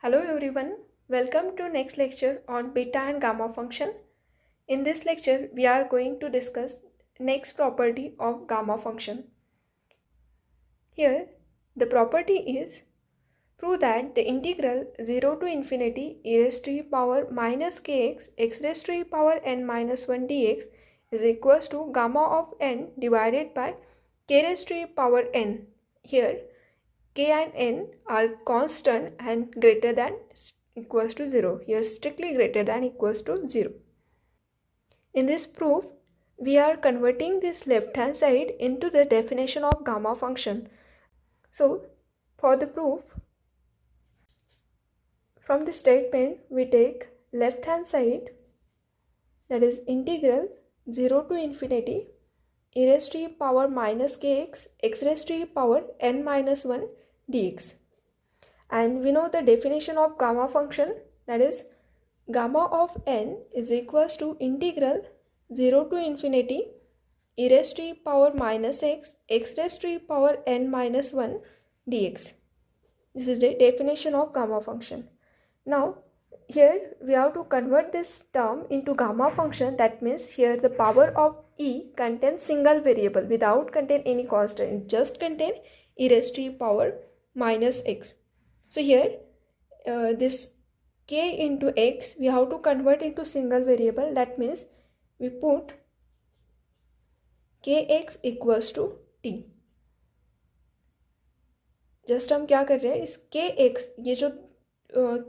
Hello everyone, welcome to next lecture on beta and gamma function. In this lecture, we are going to discuss next property of gamma function. Here, the property is prove that the integral 0 to infinity e raised to the power minus kx x raised to the power n minus 1 dx is equals to gamma of n divided by k raised to the power n. Here, k and n are constant and greater than equals to 0. Here strictly greater than equals to 0. In this proof, we are converting this left hand side into the definition of gamma function. So, for the proof, from the statement we take left hand side, that is integral 0 to infinity e raised to the power minus kx x raised to the power n minus 1 dx. And we know the definition of gamma function, that is gamma of n is equals to integral 0 to infinity e raised to the power minus x x raised to the power n minus 1 dx. This is the definition of gamma function. Now here we have to convert this term into gamma function. That means here the power of e contains single variable without contain any constant. It just contain e raised to the power minus x. So here this k into x we have to convert into single variable. That means we put kx equals to t. Just हम क्या कर रहे हैं, इस के x, ये जो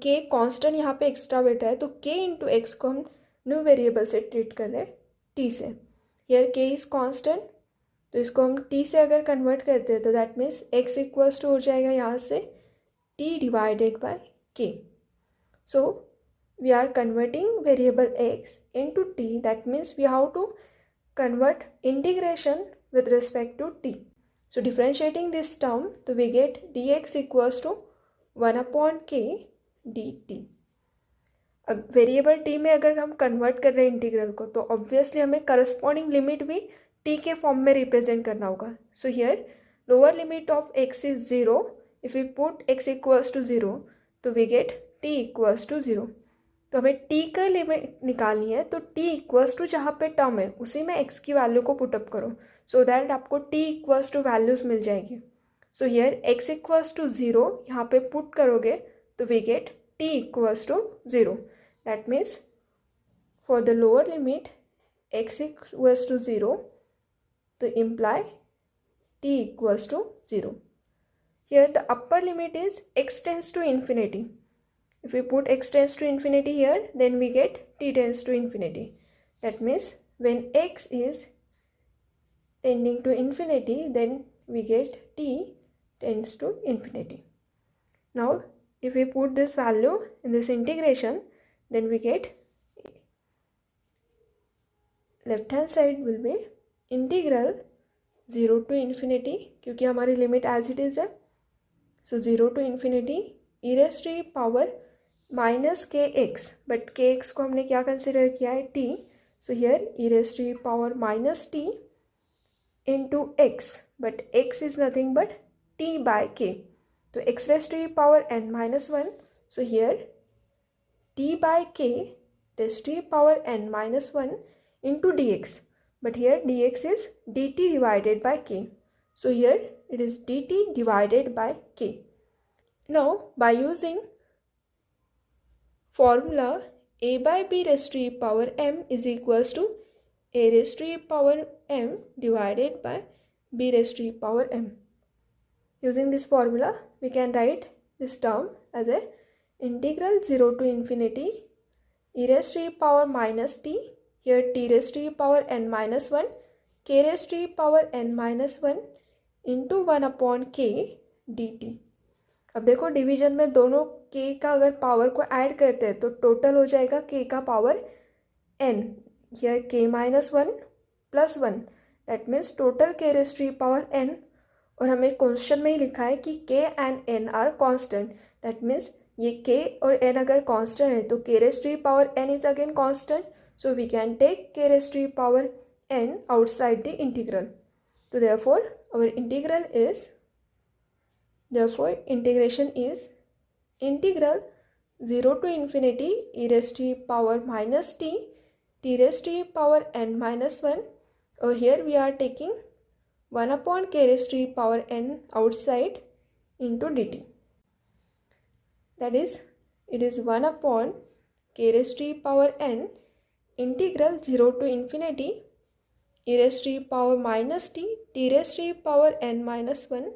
के कांस्टेंट यहाँ पे एक्स्ट्रा बैठा है, तो के इंटू एक्स को हम न्यू वेरिएबल से ट्रीट कर रहे हैं टी से. हियर के इज कांस्टेंट, तो इसको हम टी से अगर कन्वर्ट करते हैं तो that means x equals to हो जाएगा यहाँ से टी डिवाइडेड बाय के. So we are converting variable x into t. That means we have to convert integration with respect to t. So differentiating this term, so we get dx equals to 1 upon k dt. अब variable t में अगर हम convert कर रहे हैं integral को, तो obviously हमें करस्पॉन्डिंग लिमिट भी t के फॉर्म में रिप्रेजेंट करना होगा. So here lower limit of x is 0. If we put x equals to 0, तो we get t equals to 0. तो हमें t का लिमिट निकालनी है, तो t इक्वल्स टू जहाँ पे टर्म है उसी में x की वैल्यू को पुटअप करो, सो दैट आपको t इक्वल्स टू वैल्यूज मिल जाएगी. So here x equals to 0 यहाँ पे पुट करोगे तो we get t equals to 0. That means for the lower limit x equals to 0 तो imply t equals to 0. Here the upper limit is x tends to infinity. If we put x tends to infinity here, then we get t tends to infinity. That means when x is tending to infinity, then we get t tends to infinity. Now, if we put this value in this integration, then we get left hand side will be integral 0 to infinity, क्योंकि हमारी limit as it is है. So 0 to infinity e raised to the power minus K X, but K X को हमने क्या consider किया है, T. So here e raise to power minus T into X, but X is nothing but T by K. तो X raise to power N minus 1. So here T by K raise to power N minus 1 into D X, but here D X is D T divided by के. So here it is D T divided by K. Now by using formula a by b raised to e power m is equals to a raised to e power m divided by b raised to e power m. Using this formula, we can write this term as a integral 0 to infinity e raised to e power minus t, here t raised to e power n minus 1, k raised to e power n minus 1 into 1 upon k dt. अब देखो division में दोनों k का अगर power को add करते हैं तो टोटल हो जाएगा k का power n. Here k minus 1 plus 1, that means total k raise to power n. और हमें क्वेश्चन में ही लिखा है कि k and n are constant. That means ये k और n अगर कांस्टेंट है तो k raise to power n is again constant. So we can take k raise to power n outside the integral. तो therefore our integral is, therefore integration is integral 0 to infinity e raised to the power minus t, t raised to the power n minus 1, or here we are taking 1 upon k raised to the power n outside into dt. That is, it is 1 upon k raised to the power n integral 0 to infinity e raised to the power minus t, t raised to the power n minus 1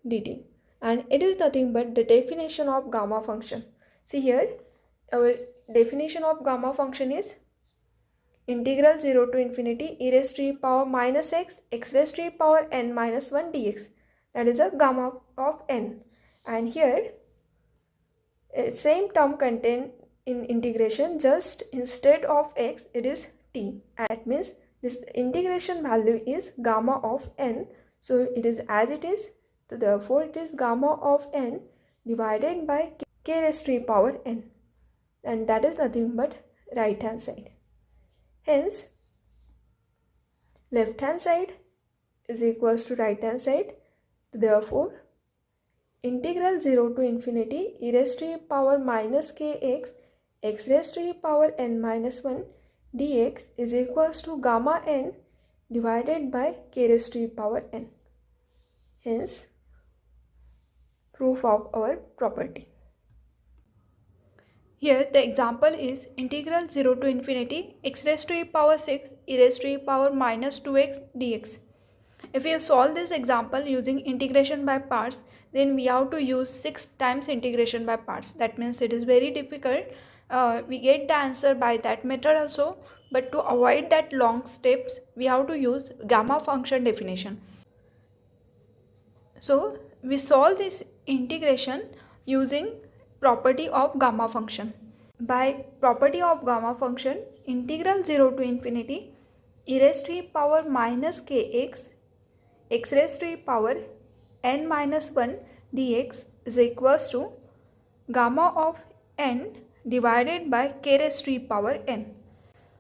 dt. And it is nothing but the definition of gamma function. See here, our definition of gamma function is integral 0 to infinity e raised to the power minus x, x raised to the power n minus 1 dx. That is a gamma of n. And here, same term contained in integration, just instead of x, it is t. And that means this integration value is gamma of n. So it is as it is. So therefore, it is gamma of n divided by k raised to the power n. And that is nothing but right hand side. Hence, left hand side is equals to right hand side. Therefore, integral 0 to infinity e raised to the power minus kx, x raised to the power n minus 1 dx is equals to gamma n divided by k raised to the power n. Hence, proof of our property. Here the example is integral 0 to infinity x raised to the power 6 e raised to the power minus 2x dx. If we solve this example using integration by parts, then we have to use 6 times integration by parts. That means it is very difficult. We get the answer by that method also, but to avoid that long steps, we have to use gamma function definition. So we solve this integration using property of gamma function. By property of gamma function, integral 0 to infinity e raised to the power minus kx, x raised to the power n minus 1 dx is equals to gamma of n divided by k raised to the power n.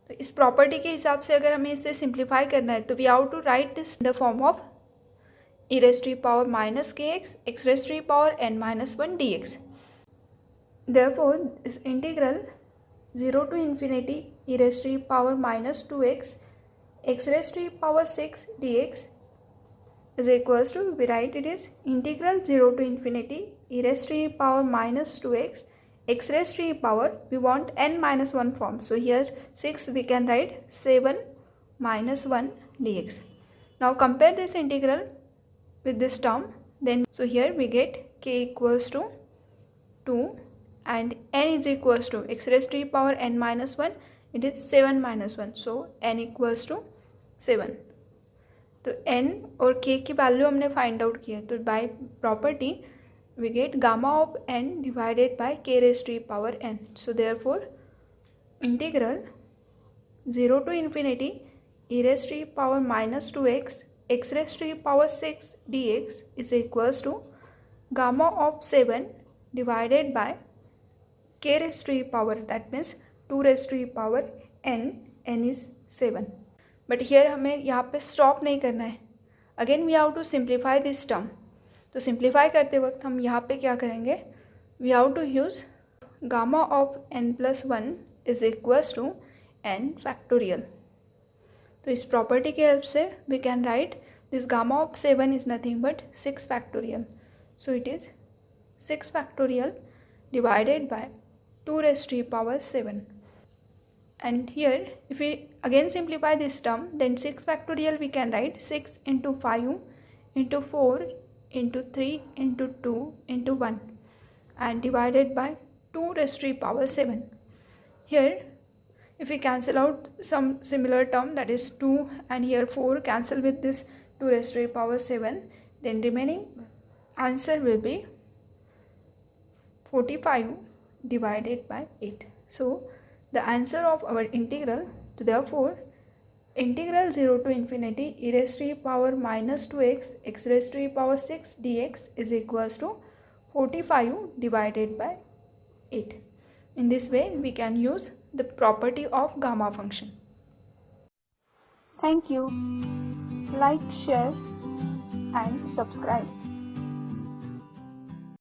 तो इस property के हिसाब से अगर हमें इसे simplify करना है तो we have to write this in the form of e raised to the power minus kx, x raised to the power n minus 1 dx. Therefore, this integral 0 to infinity e raised to the power minus 2x, x raised to the power 6 dx is equals to, we write it is integral 0 to infinity e raised to the power minus 2x, x raised to the power, we want n minus 1 form. So here 6 we can write 7 minus 1 dx. Now compare this integral with this term, then so here we get k equals to 2 and n is equals to x raised to the power n minus 1, it is 7 minus 1, so n equals to 7. तो n और k की value हमने find out की है, तो by property we get gamma of n divided by k raise to the power n. So therefore integral 0 to infinity e raise to the power minus 2x, x raise to the power 6 dx is equals to gamma of 7 divided by k raised to the power, that means 2 raised to the power n, n is 7. But here हमें यहाँ पे stop नहीं करना है. Again we have to simplify this term. तो simplify करते वक्त हम यहाँ पे क्या करेंगे, we have to use gamma of n plus 1 is equals to n factorial. तो इस प्रॉपर्टी के हेल्प से we can write this gamma of 7 is nothing but 6 factorial. So it is 6 factorial divided by 2 raised to the power 7. And here if we again simplify this term, then 6 factorial we can write 6 into 5 into 4 into 3 into 2 into 1 and divided by 2 raised to the power 7. Here if we cancel out some similar term, that is 2 and here 4 cancel with this 2 raised to the power 7, then remaining answer will be 45 divided by 8. So the answer of our integral, so therefore integral 0 to infinity e raised to the power minus 2x, x raised to the power 6 dx is equals to 45 divided by 8. In this way we can use the property of gamma function. Thank you. Like, share and subscribe.